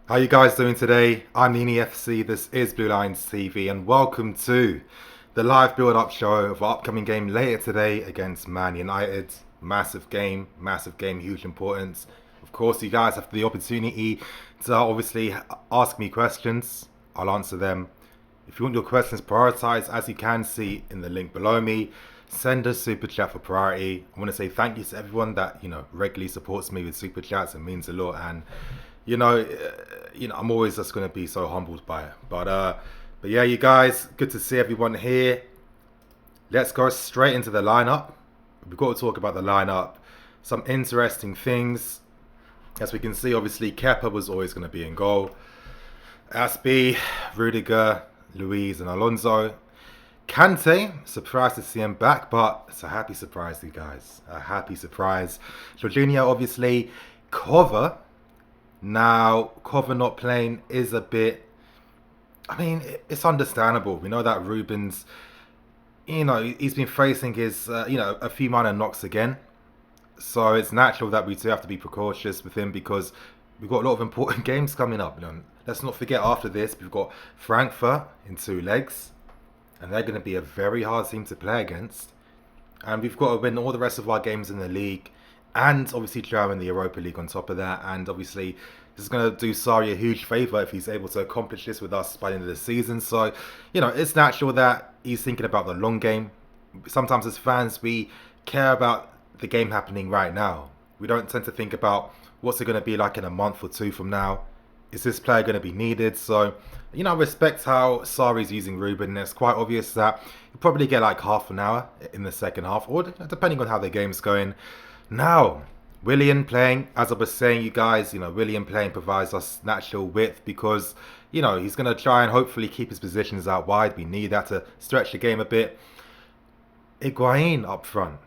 How you guys doing today? I'm NiiNiiFC, this is Bluelions TV, and welcome to the live build-up show of our upcoming game later today against Man United. Massive game, huge importance. Of course, you guys have the opportunity to obviously ask me questions. I'll answer them. If you want your questions prioritized, as you can see in the link below me, send a super chat for priority. I want to say thank you to everyone that regularly supports me with super chats. It means a lot, and you know, I'm always just gonna be so humbled by it. But yeah, you guys, good to see everyone here. Let's go straight into the lineup. We've got to talk about the lineup. Some interesting things. As we can see, obviously, Kepa was always going to be in goal. Aspi, Rudiger, Luiz, and Alonso. Kante, surprised to see him back, but it's a happy surprise, you guys. A happy surprise. Jorginho, obviously. Cover. Now, Cover not playing is a bit... I mean, it's understandable. We know that Ruben's... he's been facing his, a few minor knocks again. So it's natural that we do have to be precautious with him because we've got a lot of important games coming up. Let's not forget after this, we've got Frankfurt in 2 legs. And they're going to be a very hard team to play against. And we've got to win all the rest of our games in the league. And obviously try in the Europa League on top of that. And obviously this is going to do Sarri a huge favour if he's able to accomplish this with us by the end of the season. So, it's natural that he's thinking about the long game. Sometimes as fans, we care about the game happening right now. We don't tend to think about what's it going to be like in a month or 2 from now. Is this player going to be needed? So, I respect how Sarri's using Ruben. It's quite obvious that he'll probably get like half an hour in the second half, or depending on how the game's going. Now, Willian playing, as I was saying, you guys, Willian playing provides us natural width because, he's going to try and hopefully keep his positions out wide. We need that to stretch the game a bit. Higuain up front.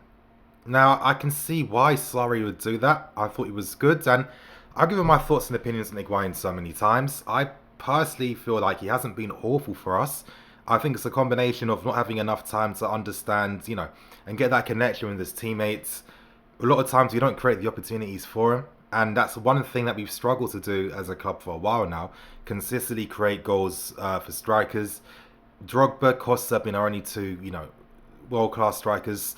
Now, I can see why Sarri would do that. I thought it was good, and I've given my thoughts and opinions on Higuain so many times. I personally feel like he hasn't been awful for us. I think it's a combination of not having enough time to understand, and get that connection with his teammates. A lot of times we don't create the opportunities for him, and that's one thing that we've struggled to do as a club for a while now. Consistently create goals for strikers. Drogba, Costa have been our only 2, world-class strikers.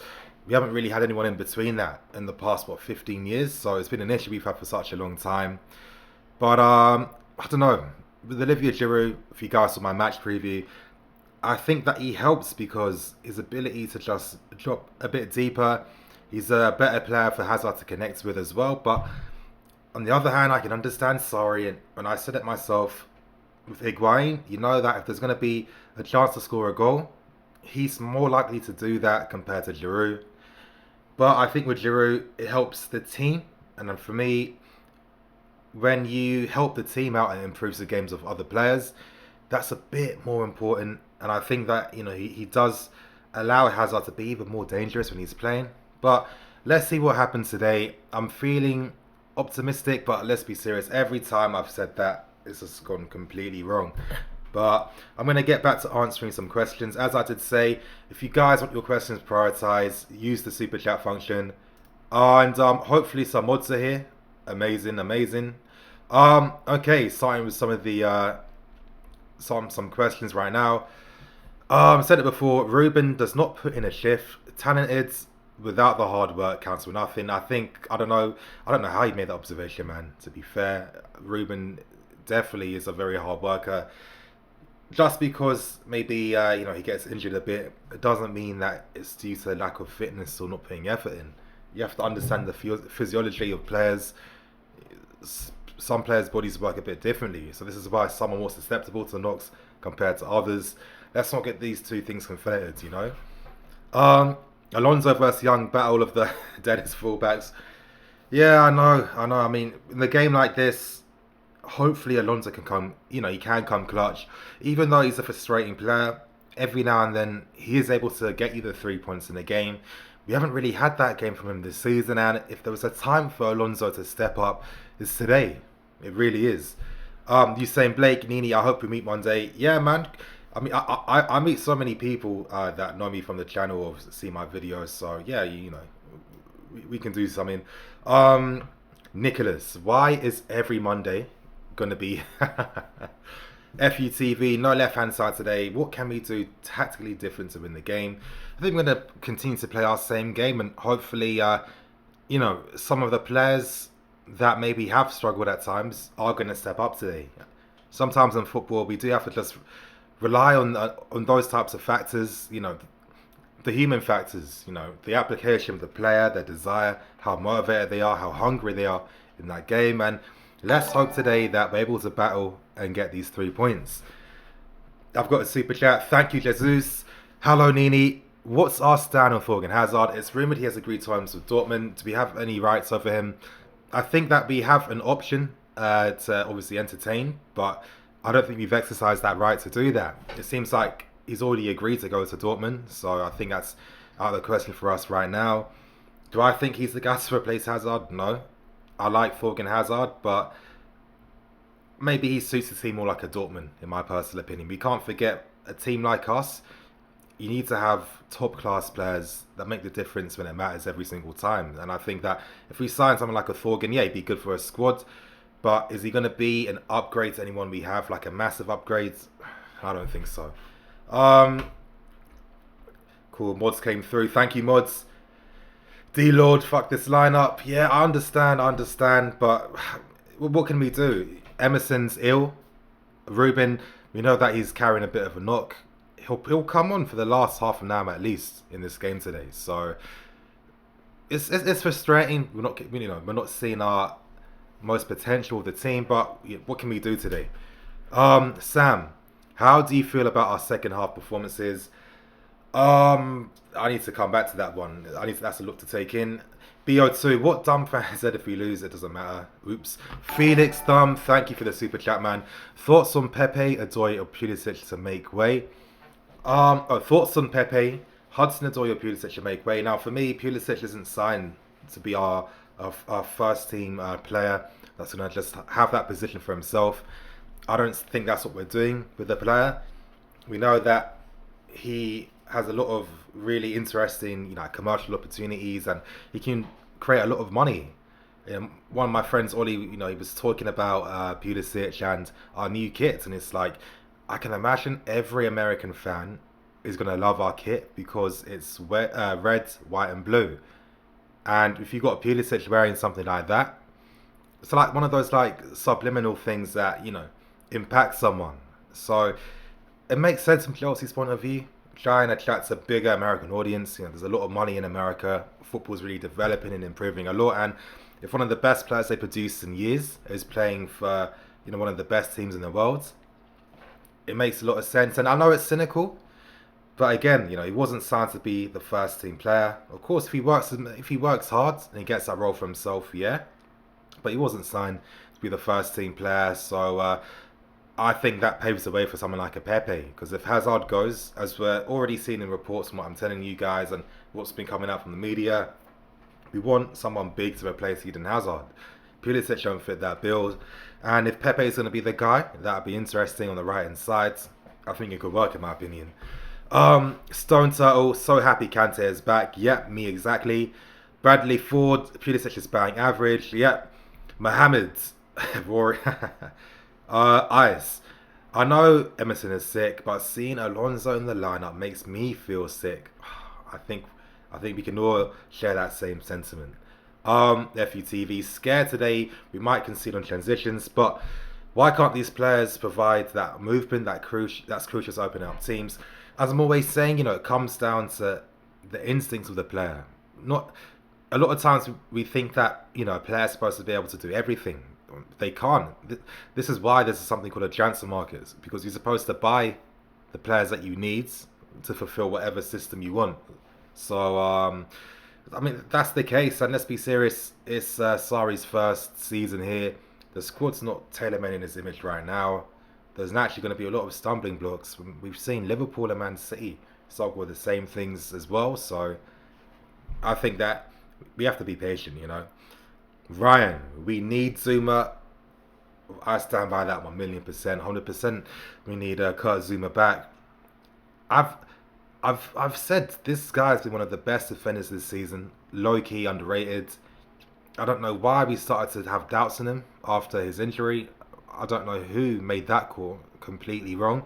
We haven't really had anyone in between that in the past, 15 years? So it's been an issue we've had for such a long time. But, I don't know. With Olivier Giroud, if you guys saw my match preview, I think that he helps because his ability to just drop a bit deeper. He's a better player for Hazard to connect with as well. But on the other hand, I can understand Sarri. And when I said it myself, with Higuain, you know that if there's going to be a chance to score a goal, he's more likely to do that compared to Giroud. But I think with Giroud, it helps the team. And then for me, when you help the team out and improves the games of other players, that's a bit more important. And I think that, he does allow Hazard to be even more dangerous when he's playing. But let's see what happens today. I'm feeling optimistic, but let's be serious. Every time I've said that, it's just gone completely wrong. But I'm going to get back to answering some questions. As I did say, if you guys want your questions prioritized, use the super chat function. And hopefully some mods are here. Amazing. Okay, starting with some of the some questions right now. I said it before, Ruben does not put in a shift. Talented without the hard work counts for nothing. I don't know how you made that observation, man. To be fair, Ruben definitely is a very hard worker. Just because maybe he gets injured a bit, it doesn't mean that it's due to lack of fitness or not putting effort in. You have to understand the physiology of players. Some players' bodies work a bit differently, so this is why some are more susceptible to knocks compared to others. Let's not get these 2 things conflated, Alonso versus Young, battle of the deadest fullbacks. Yeah, I know. I mean, in a game like this, hopefully Alonso can come, he can come clutch. Even though he's a frustrating player, every now and then he is able to get you the 3 points in a game. We haven't really had that game from him this season, and if there was a time for Alonso to step up, it's today. It really is. You saying, Blake, Nini, I hope we meet one day. Yeah, man. I mean, I meet so many people that know me from the channel or see my videos. So, yeah, we can do something. Nicholas, why is every Monday going to be FUTV, no left-hand side today. What can we do tactically different to win the game? I think we're going to continue to play our same game, and hopefully, some of the players that maybe have struggled at times are going to step up today. Sometimes in football, we do have to just rely on those types of factors, the human factors, the application of the player, their desire, how motivated they are, how hungry they are in that game. And let's hope today that we're able to battle and get these 3 points. I've got a super chat. Thank you, Jesus. Hello, Nini. What's our stand on Thorgan Hazard? It's rumoured he has agreed terms with Dortmund. Do we have any rights over him? I think that we have an option to obviously entertain, but I don't think we've exercised that right to do that. It seems like he's already agreed to go to Dortmund, so I think that's out of the question for us right now. Do I think he's the guy to replace Hazard? No. I like Thorgan Hazard, but maybe he suits the team more like a Dortmund, in my personal opinion. We can't forget, a team like us, you need to have top-class players that make the difference when it matters every single time. And I think that if we sign someone like a Thorgan, yeah, he'd be good for a squad, but is he going to be an upgrade to anyone we have, like a massive upgrade? I don't think so. Cool, mods came through. Thank you, mods. D-Lord, fuck this lineup. Yeah, I understand, but what can we do? Emerson's ill. Ruben, we know that he's carrying a bit of a knock. He'll come on for the last half an hour at least in this game today. So it's frustrating. We're not seeing our most potential of the team, but what can we do today? Sam, how do you feel about our second half performances? I need to come back to that one. That's a look to take in. BO2, what dumb fan said if we lose, it doesn't matter. Oops. Felix Dumb, thank you for the super chat, man. Thoughts on Pepe, Ettore, or Pulisic to make way? Thoughts on Pepe, Hudson, Ettore, or Pulisic to make way. Now, for me, Pulisic isn't signed to be our first team player that's going to just have that position for himself. I don't think that's what we're doing with the player. We know that he has a lot of really interesting, commercial opportunities, and he can create a lot of money. One of my friends, Ollie, he was talking about Pulisic and our new kits, and it's like, I can imagine every American fan is going to love our kit because it's red, white, and blue. And if you've got Pulisic wearing something like that, it's like one of those subliminal things that, impact someone. So it makes sense from Chelsea's point of view. Trying to attract a bigger American audience. There's a lot of money in America. Football's really developing and improving a lot. And if one of the best players they produced in years is playing for, one of the best teams in the world, it makes a lot of sense. And I know it's cynical, but again, he wasn't signed to be the first team player. Of course, if he works hard and he gets that role for himself, yeah. But he wasn't signed to be the first team player. So I think that paves the way for someone like a Pepe, because if Hazard goes, as we're already seeing in reports from what I'm telling you guys and what's been coming out from the media, we want someone big to replace Eden Hazard. Pulisic don't fit that bill, and if Pepe is going to be the guy, that'd be interesting on the right hand side. I think it could work, in my opinion. Stone Turtle, so happy Kante is back. Yep, me exactly. Bradley Ford, Pulisic is batting average. Yep. Mohammed, Rory. Ice. I know Emerson is sick, but seeing Alonso in the lineup makes me feel sick. I think we can all share that same sentiment. FUTV, scared today. We might concede on transitions, but why can't these players provide that movement that's crucial to open up teams? As I'm always saying, it comes down to the instincts of the player. Not a lot of times we think that a player's supposed to be able to do everything. They can't. This is why there's something called a transfer market, because you're supposed to buy the players that you need to fulfill whatever system you want. So, that's the case. And let's be serious, it's Sarri's first season here. The squad's not tailor-made in his image right now. There's naturally going to be a lot of stumbling blocks. We've seen Liverpool and Man City struggle with the same things as well. So, I think that we have to be patient, Ryan, we need Zuma. I stand by that 1,000,000%, 100%. We need Kurt Zuma back. I've said this guy's been one of the best defenders this season. Low key underrated. I don't know why we started to have doubts in him after his injury. I don't know who made that call completely wrong.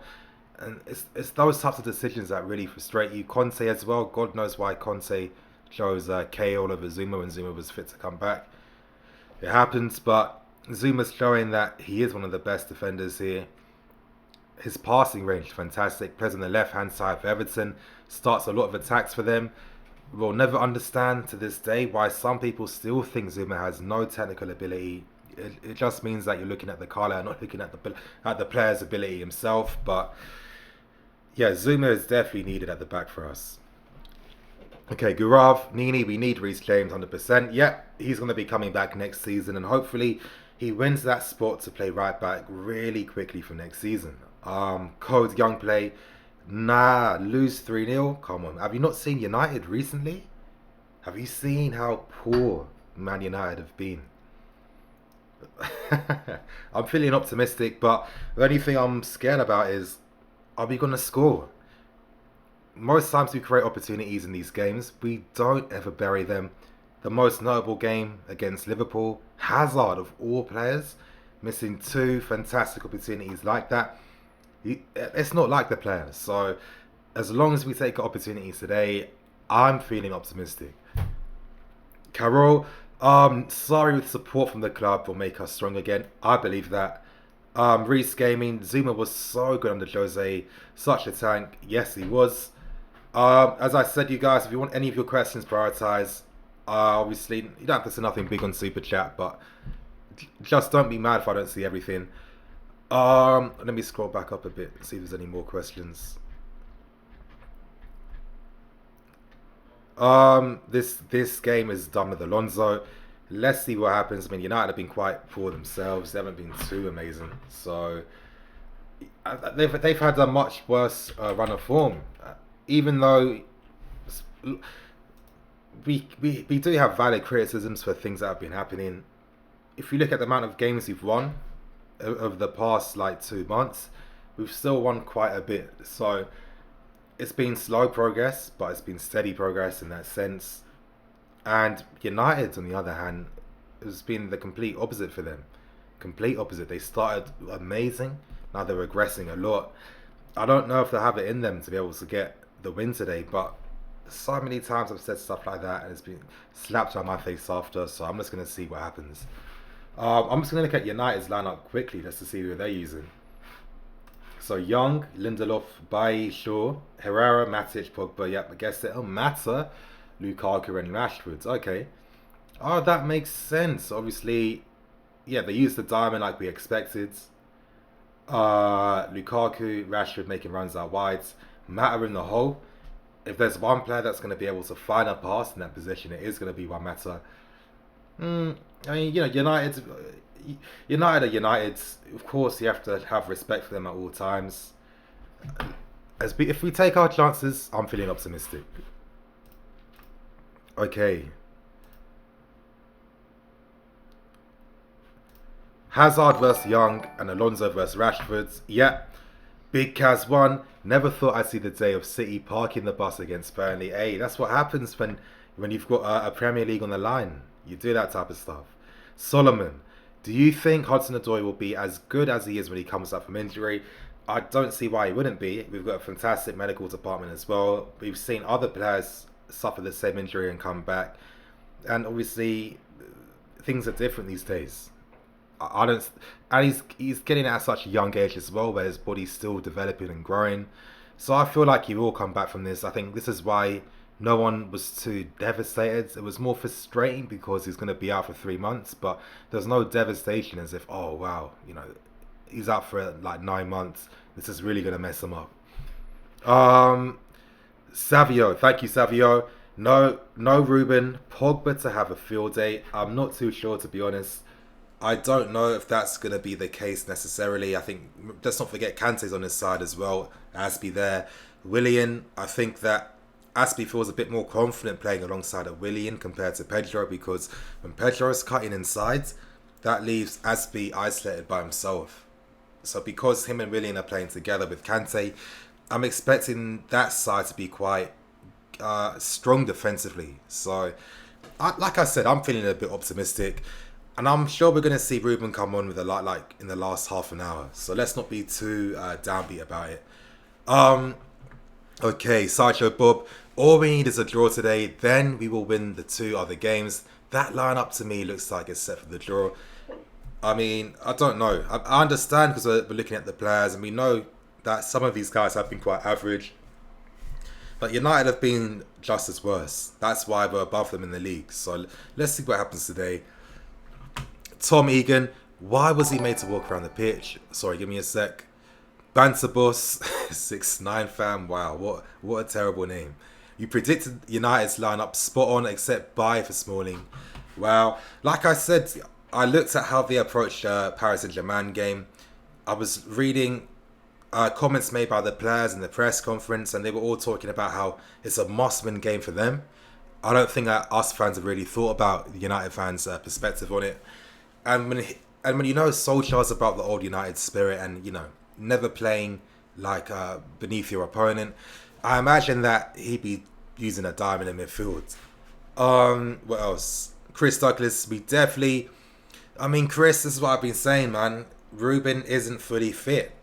And it's those types of decisions that really frustrate you. Conte as well. God knows why Conte chose Cahill over Zuma when Zuma was fit to come back. It happens, but Zuma's showing that he is one of the best defenders here. His passing range is fantastic. Plays on the left-hand side for Everton. Starts a lot of attacks for them. We'll never understand to this day why some people still think Zuma has no technical ability. It just means that you're looking at the colour and not looking at the player's ability himself. But yeah, Zuma is definitely needed at the back for us. Okay, Gurav, NiiNii, we need Reece James 100%. Yeah, he's going to be coming back next season, and hopefully he wins that spot to play right back really quickly for next season. Code Young Play, nah, lose 3-0. Come on, have you not seen United recently? Have you seen how poor Man United have been? I'm feeling optimistic, but the only thing I'm scared about is, are we going to score? Most times we create opportunities in these games, we don't ever bury them. The most notable game against Liverpool, Hazard of all players, missing 2 fantastic opportunities like that. It's not like the players. So as long as we take opportunities today, I'm feeling optimistic. Carol, sorry with support from the club will make us strong again. I believe that. Reece Gaming, Zuma was so good under Jose, such a tank. Yes, he was. As I said, you guys, if you want any of your questions prioritized, obviously you don't have to say nothing big on Super Chat, but just don't be mad if I don't see everything. Let me scroll back up a bit and see if there's any more questions. This game is done with Alonso. Let's see what happens. I mean, United have been quite poor themselves. They haven't been too amazing. So they've had a much worse run of form. Even though we do have valid criticisms for things that have been happening. If you look at the amount of games we've won over the past like 2 months, we've still won quite a bit. So it's been slow progress, but it's been steady progress in that sense. And United, on the other hand, has been the complete opposite for them. Complete opposite. They started amazing. Now they're regressing a lot. I don't know if they have it in them to be able to get the win today, but so many times I've said stuff like that and it's been slapped on my face after, so I'm just going to see what happens. I'm just going to look at United's lineup quickly just to see who they're using. So Young, Lindelof, Bailly, Shaw, Herrera, Matic, Pogba, yep, I guess it'll matter. Lukaku and Rashford, okay. Oh, that makes sense. Obviously, yeah, they used the diamond like we expected. Lukaku, Rashford making runs out wide. Mata in the hole. If there's one player that's going to be able to find a pass in that position, it is going to be Juan Mata. I mean, you know, United are United. Of course, you have to have respect for them at all times. If we take our chances, I'm feeling optimistic. Okay. Hazard versus Young and Alonso versus Rashford. Yeah. Big Kaz won. Never thought I'd see the day of City parking the bus against Burnley. Hey, that's what happens when you've got a Premier League on the line. You do that type of stuff. Solomon, do you think Hudson-Odoi will be as good as he is when he comes up from injury? I don't see why he wouldn't be. We've got a fantastic medical department as well. We've seen other players suffer the same injury and come back. And obviously, things are different these days. I don't, and he's getting at such a young age as well, where his body's still developing and growing. So I feel like he will come back from this. I think this is why no one was too devastated. It was more frustrating because he's going to be out for 3 months, but there's no devastation as if, oh wow, you know, he's out for like 9 months. This is really going to mess him up. Savio, thank you, Savio. No Ruben. Pogba to have a field day. I'm not too sure, to be honest. I don't know if that's going to be the case necessarily. I think, let's not forget, Kante's on his side as well. Aspie there. Willian, I think that Aspie feels a bit more confident playing alongside of Willian compared to Pedro, because when Pedro is cutting inside, that leaves Aspie isolated by himself. So because him and Willian are playing together with Kante, I'm expecting that side to be quite strong defensively. So, like I said, I'm feeling a bit optimistic. And I'm sure we're going to see Ruben come on with a lot like in the last half an hour. So let's not be too downbeat about it. Um, okay, Sideshow Bob. All we need is a draw today. Then we will win the 2 other games. That lineup to me looks like it's set for the draw. I mean, I don't know. I understand because we're looking at the players and we know that some of these guys have been quite average. But United have been just as worse. That's why we're above them in the league. So let's see what happens today. Tom Egan, why was he made to walk around the pitch? Sorry, give me a sec. Banter Boss, 6'9" fam. Wow, what a terrible name. You predicted United's lineup spot on, except bye for Smalling. Wow, like I said, I looked at how they approached Paris Saint-Germain game. I was reading comments made by the players in the press conference, and they were all talking about how it's a must-win game for them. I don't think that us fans have really thought about the United fans' perspective on it. And when you know Solskjaer's about the old United spirit, and you know never playing like beneath your opponent, I imagine that he'd be using a diamond in midfield. What else? Chris Douglas, we definitely. I mean, Chris, this is what I've been saying, man. Ruben isn't fully fit.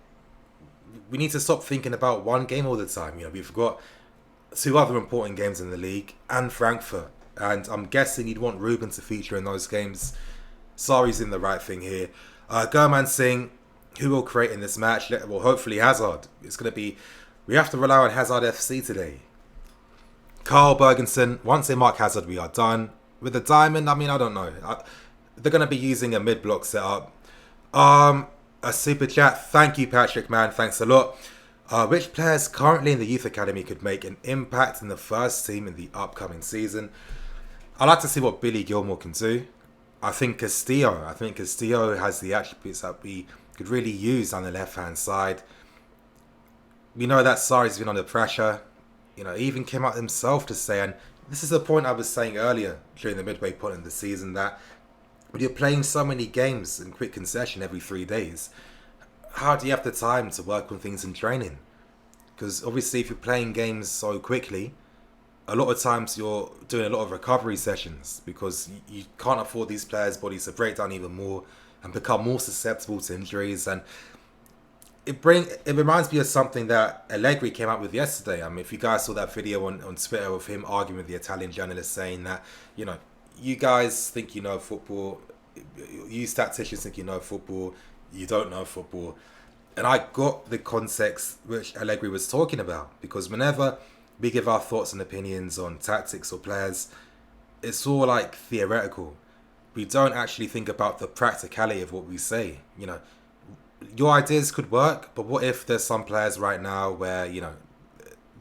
We need to stop thinking about one game all the time. You know, we've got 2 other important games in the league and Frankfurt, and I'm guessing you'd want Ruben to feature in those games. Sari's in the right thing here. Gurman Singh, who will create in this match? Well, hopefully Hazard. It's going to be. We have to rely on Hazard FC today. Carl Bergensen, once they mark Hazard, we are done. With the diamond, I mean, I don't know. They're going to be using a mid-block setup. A super chat. Thank you, Patrick, man. Thanks a lot. Which players currently in the youth academy could make an impact in the first team in the upcoming season? I'd like to see what Billy Gilmore can do. I think Castillo has the attributes that we could really use on the left-hand side. We know that Sarri's been under pressure. You know, he even came out himself to say, and this is the point I was saying earlier during the midway point in the season, that when you're playing so many games in quick concession every 3 days, how do you have the time to work on things in training? Because obviously if you're playing games so quickly, a lot of times you're doing a lot of recovery sessions because you can't afford these players' bodies to break down even more and become more susceptible to injuries. And it reminds me of something that Allegri came out with yesterday. I mean, if you guys saw that video on Twitter of him arguing with the Italian journalist saying that, you know, you guys think you know football, you statisticians think you know football, you don't know football. And I got the context which Allegri was talking about, because whenever we give our thoughts and opinions on tactics or players, it's all like theoretical. We don't actually think about the practicality of what we say. You know, your ideas could work, but what if there's some players right now where, you know,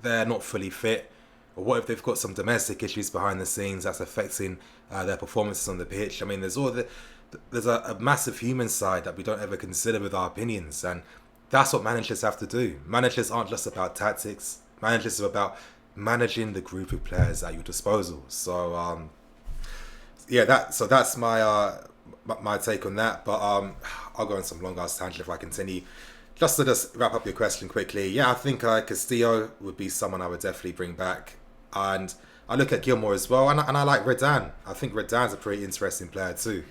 they're not fully fit? Or what if they've got some domestic issues behind the scenes that's affecting their performances on the pitch? I mean, there's a massive human side that we don't ever consider with our opinions, and that's what managers have to do. Managers aren't just about tactics. Managers are about managing the group of players at your disposal. So that's my take on that. But I'll go on some long ass tangent if I continue. Just to wrap up your question quickly, yeah, I think Castillo would be someone I would definitely bring back, and I look at Gilmore as well, and I like Redan. I think Redan's a pretty interesting player too.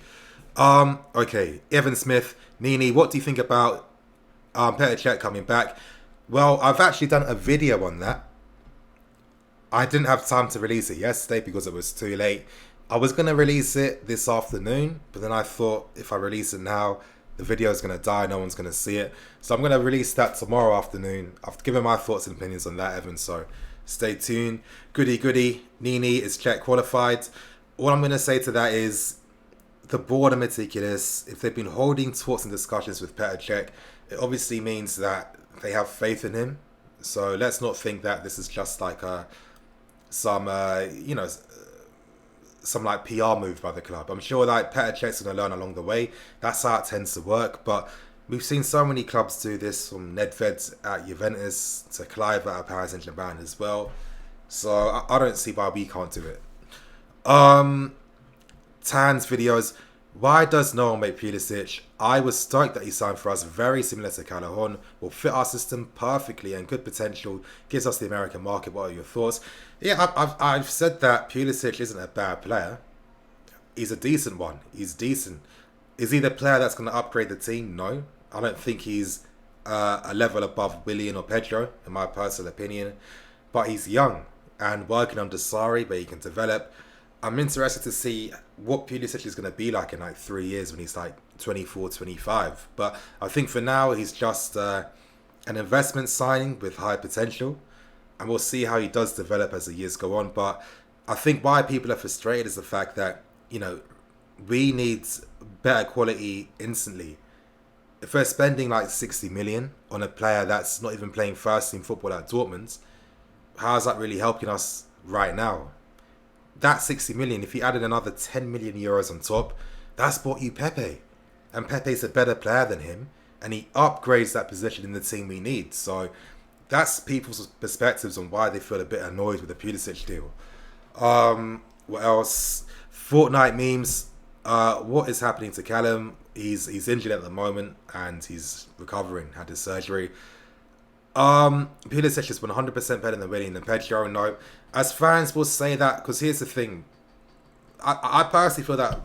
Okay, Evan Smith, NiiNii, what do you think about Petr Cech coming back? Well, I've actually done a video on that. I didn't have time to release it yesterday because it was too late. I was going to release it this afternoon, but then I thought if I release it now, the video is going to die, no one's going to see it. So I'm going to release that tomorrow afternoon. I've given my thoughts and opinions on that, Evan, so stay tuned. Goody, NiiNii is Cech qualified. All I'm going to say to that is the board are meticulous. If they've been holding talks and discussions with Petr Cech, it obviously means that they have faith in him. So let's not think that this is just like some like PR move by the club. I'm sure that Petr Cech's going to learn along the way. That's how it tends to work. But we've seen so many clubs do this, from Nedved at Juventus to Clive at Paris Saint-Germain as well. So I don't see why we can't do it. Tan's videos. Why does no one make Pulisic? I was stoked that he signed for us. Very similar to Callahan. Will fit our system perfectly and good potential. Gives us the American market. What are your thoughts? Yeah, I've said that Pulisic isn't a bad player. he's a decent one. He's decent. Is he the player that's going to upgrade the team? No. I don't think he's a level above Willian or Pedro, in my personal opinion. But he's young and working under Sarri, but he can develop. I'm interested to see what Pulisic is going to be like in like 3 years when he's like 24, 25. But I think for now, he's just an investment signing with high potential. And we'll see how he does develop as the years go on. But I think why people are frustrated is the fact that, you know, we need better quality instantly. If we're spending like 60 million on a player that's not even playing first team football at Dortmund, how is that really helping us right now? That 60 million, if you added another 10 million euros on top, that's bought you Pepe. And Pepe's a better player than him, and he upgrades that position in the team we need. So that's people's perspectives on why they feel a bit annoyed with the Pulisic deal. What else? Fortnite memes. What is happening to Callum? He's injured at the moment and he's recovering, had his surgery. Pulisic is 100% better than Willian and Pedro. No, as fans will say that, because here's the thing. I personally feel that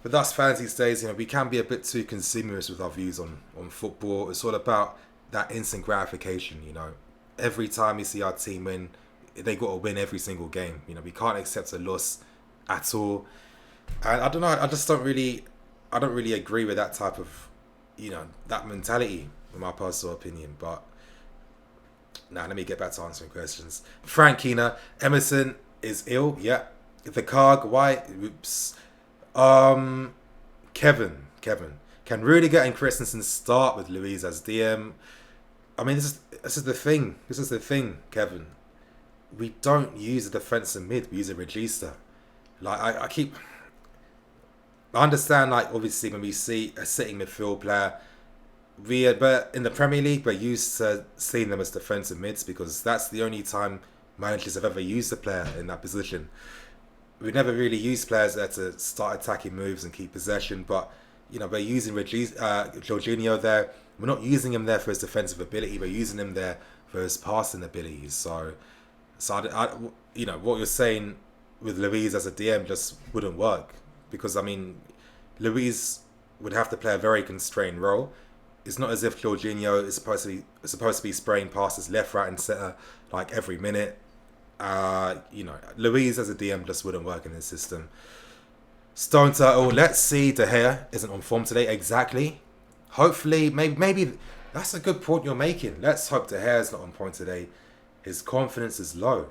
with us fans these days, you know, we can be a bit too consumerist with our views on football. It's all about that instant gratification, you know. Every time we see our team win, they got to win every single game. You know, we can't accept a loss at all. And I don't know, I don't really agree with that type of, you know, that mentality, in my personal opinion. But now, let me get back to answering questions. Frank Keener, Emerson is ill. Yeah. The Carg, why? Oops. Kevin. Can Rudiger and Christensen start with Luiz as DM? I mean, this is the thing. This is the thing, Kevin. We don't use a defensive mid. We use a regista. Like, I understand, like, obviously, when we see a sitting midfield player, but in the Premier League, we're used to seeing them as defensive mids because that's the only time managers have ever used a player in that position. We've never really used players there to start attacking moves and keep possession, but, you know, we're using Jorginho there. We're not using him there for his defensive ability. We're using him there for his passing abilities. So you know, what you're saying with Luiz as a DM just wouldn't work because, I mean, Luiz would have to play a very constrained role. It's not as if Jorginho is supposed to be spraying passes left, right, and centre like every minute. You know, Luiz as a DM just wouldn't work in this system. Stone Turtle, let's see. De Gea isn't on form today. Exactly. Hopefully, maybe that's a good point you're making. Let's hope De Gea is not on point today. His confidence is low.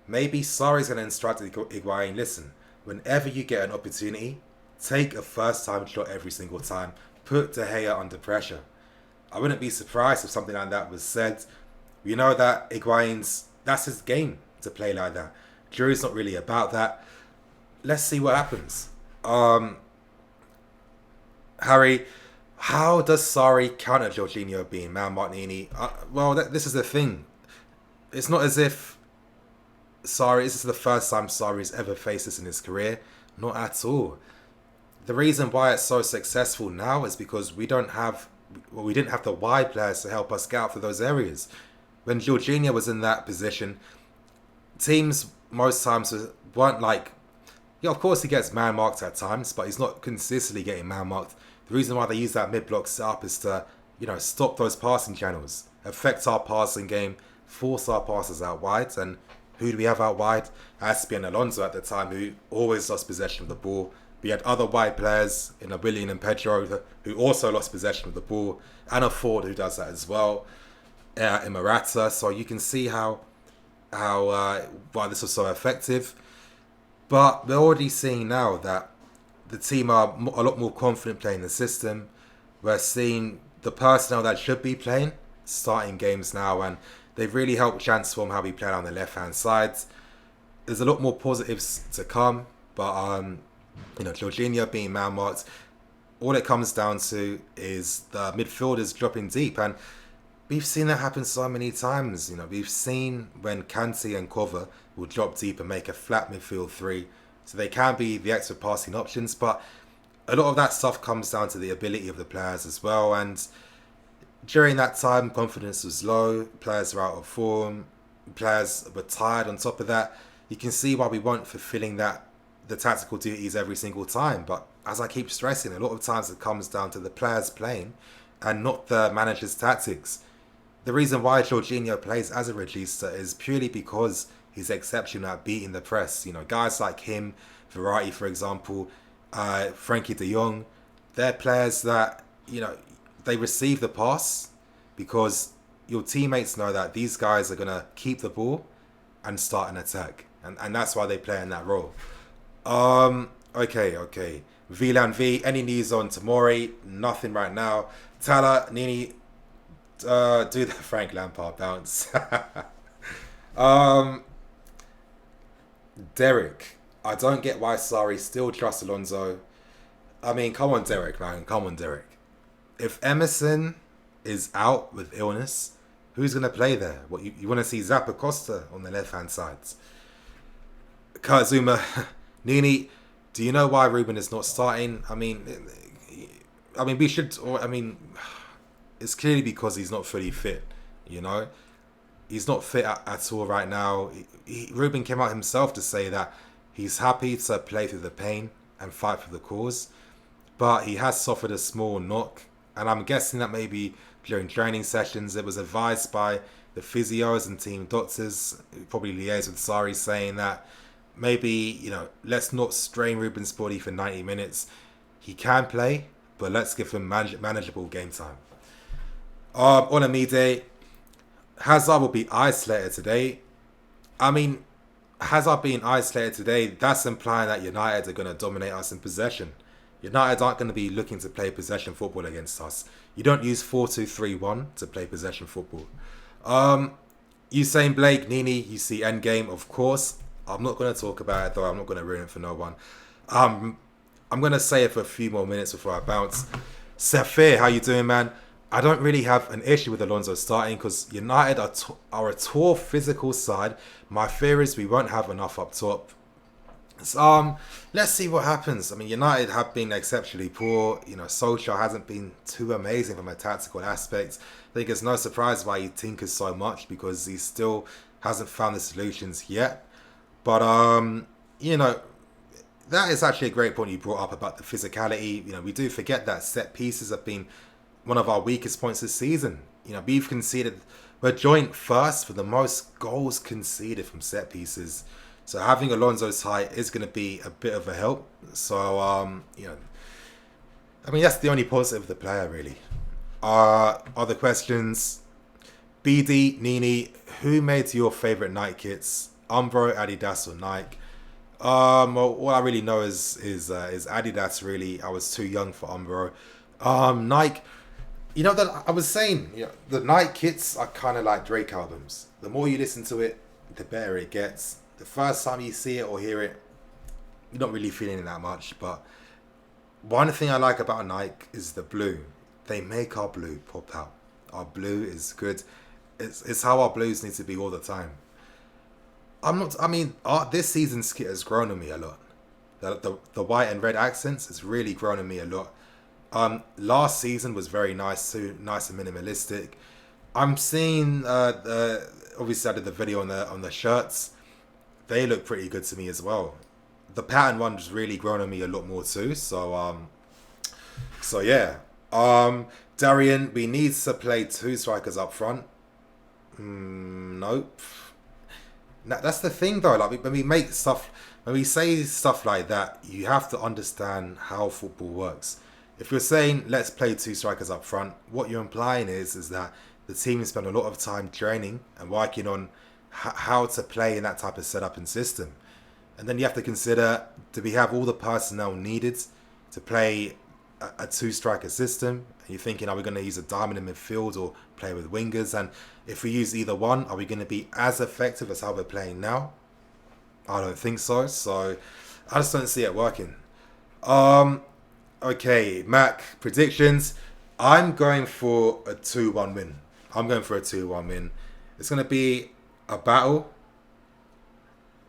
Maybe Sarri's going to instruct Higuain, listen, whenever you get an opportunity, take a first-time shot every single time. Put De Gea under pressure. I wouldn't be surprised if something like that was said. You know that Higuain's, that's his game to play like that. Jury's not really about that. Let's see what happens. Harry, how does Sarri counter Jorginho being man Martini? Well, this is the thing. It's not as if this is the first time Sarri's ever faced this in his career. Not at all. The reason why it's so successful now is because we didn't have the wide players to help us scout for those areas. When Jorginho was in that position, teams most times weren't like, yeah, of course he gets man marked at times, but he's not consistently getting man marked. The reason why they use that mid block setup is to, you know, stop those passing channels, affect our passing game, force our passes out wide. And who do we have out wide? It has to be an Alonso at the time, who always lost possession of the ball. We had other wide players in a Willian and Pedro who also lost possession of the ball, and a Ford who does that as well, in Morata. So you can see how why this was so effective. But we're already seeing now that the team are a lot more confident playing the system. We're seeing the personnel that should be playing starting games now, and they've really helped transform how we play on the left-hand side. There's a lot more positives to come, but you know, Jorginho being man-marked, all it comes down to is the midfielders dropping deep, and we've seen that happen so many times. You know, we've seen when Kante and Cover will drop deep and make a flat midfield three, so they can be the extra passing options, but a lot of that stuff comes down to the ability of the players as well. And during that time, confidence was low, players were out of form, players were tired. On top of that, you can see why we weren't fulfilling that the tactical duties every single time. But as I keep stressing, a lot of times it comes down to the players playing and not the manager's tactics. The reason why Jorginho plays as a regista is purely because he's exceptional at beating the press. You know, guys like him, Verratti, for example, Frankie de Jong, they're players that, you know, they receive the pass because your teammates know that these guys are going to keep the ball and start an attack. And that's why they play in that role. Okay. VLAN V, any news on Tomori? Nothing right now. Tala, Nini, do the Frank Lampard bounce. Derek, I don't get why Sarri still trusts Alonso. I mean, come on, Derek, man. Come on, Derek. If Emerson is out with illness, who's going to play there? What, you want to see Zappa Costa on the left-hand side? Kazuma, Nini, do you know why Ruben is not starting? I mean, we should, it's clearly because he's not fully fit, you know? He's not fit at all right now. Ruben came out himself to say that he's happy to play through the pain and fight for the cause, but he has suffered a small knock, and I'm guessing that maybe during training sessions it was advised by the physios and team doctors, who probably liaised with Sarri, saying that maybe, you know, let's not strain Ruben's body for 90 minutes. He can play, but let's give him manageable game time. On Amide, Hazard will be isolated today. I mean, Hazard being isolated today, that's implying that United are going to dominate us in possession. United aren't going to be looking to play possession football against us. You don't use 4-2-3-1 to play possession football. Usain Blake, Nini, you see endgame, of course. I'm not going to talk about it, though. I'm not going to ruin it for no one. I'm going to say it for a few more minutes before I bounce. Safir, how you doing, man? I don't really have an issue with Alonso starting because United are a tall physical side. My fear is we won't have enough up top. So, let's see what happens. I mean, United have been exceptionally poor. You know, Solskjaer hasn't been too amazing from a tactical aspect. I think it's no surprise why he tinkers so much because he still hasn't found the solutions yet. But, you know, that is actually a great point you brought up about the physicality. You know, we do forget that set pieces have been one of our weakest points this season. You know, we're joint first for the most goals conceded from set pieces. So having Alonso's height is going to be a bit of a help. So, you know, I mean, that's the only positive of the player, really. Other questions? BD, Nini, who made your favourite Nike kits? Umbro, Adidas or Nike? Well, all I really know is Adidas, really. I was too young for Umbro. Nike, you know, that I was saying, you know, the Nike kits are kind of like Drake albums. The more you listen to it, the better it gets. The first time you see it or hear it, you're not really feeling it that much. But one thing I like about Nike is the blue. They make our blue pop out. Our blue is good. It's how our blues need to be all the time. This season's kit has grown on me a lot. The white and red accents has really grown on me a lot. Last season was very nice too, nice and minimalistic. I'm seeing obviously I did the video on the shirts. They look pretty good to me as well. The pattern one's really grown on me a lot more too. So yeah. Darian, we need to play 2 strikers up front. Nope. That's the thing though. Like when we say stuff like that, you have to understand how football works. If you're saying let's play 2 strikers up front, what you're implying is that the team has spent a lot of time training and working on how to play in that type of setup and system. And then you have to consider, do we have all the personnel needed to play a 2-striker system? And you're thinking, are we going to use a diamond in midfield or play with wingers? And if we use either one, are we going to be as effective as how we're playing now? I don't think so. So I just don't see it working. Okay, Mac, predictions. I'm going for a 2-1 win. It's going to be a battle,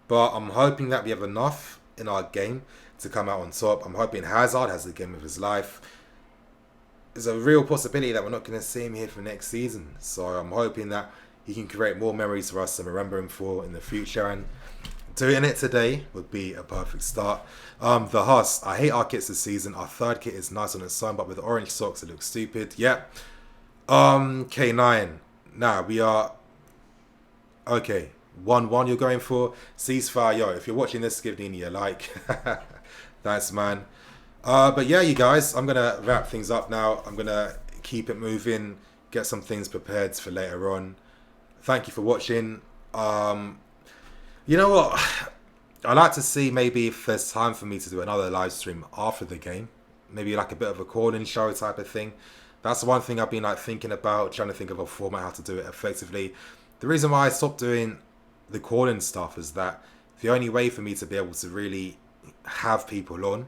but I'm hoping that we have enough in our game to come out on top. I'm hoping Hazard has the game of his life. There's a real possibility that we're not going to see him here for next season. So I'm hoping that he can create more memories for us to remember him for in the future. And doing it today would be a perfect start. The Huss, I hate our kits this season. Our third kit is nice on its sun, but with orange socks it looks stupid. Yep. K9. Now we are okay. 1-1 you're going for. Ceasefire, yo. If you're watching this, give NiiNii a like. Thanks, man. But yeah, you guys, I'm gonna wrap things up now. I'm gonna keep it moving, get some things prepared for later on. Thank you for watching. You know what? I'd like to see maybe if there's time for me to do another live stream after the game. Maybe like a bit of a call-in show type of thing. That's one thing I've been like thinking about, trying to think of a format how to do it effectively. The reason why I stopped doing the call-in stuff is that the only way for me to be able to really have people on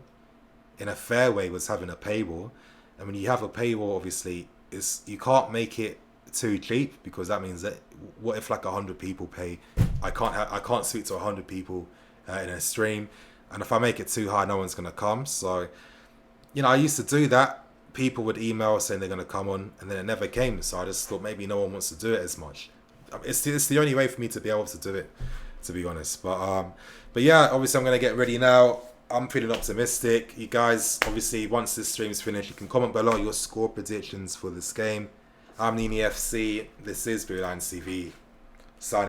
in a fair way was having a paywall. And when you have a paywall, obviously, you can't make it too cheap, because that means that what if like 100 people pay? I can't speak to 100 people in a stream, and if I make it too high, no one's gonna come. So, you know, I used to do that. People would email saying they're gonna come on, and then it never came. So I just thought maybe no one wants to do it as much. It's the only way for me to be able to do it, to be honest. But yeah, obviously I'm gonna get ready now. I'm feeling optimistic. You guys, obviously, once this stream's finished, you can comment below your score predictions for this game. I'm NiiNiiFC. This is BlueLionsTV. Signing.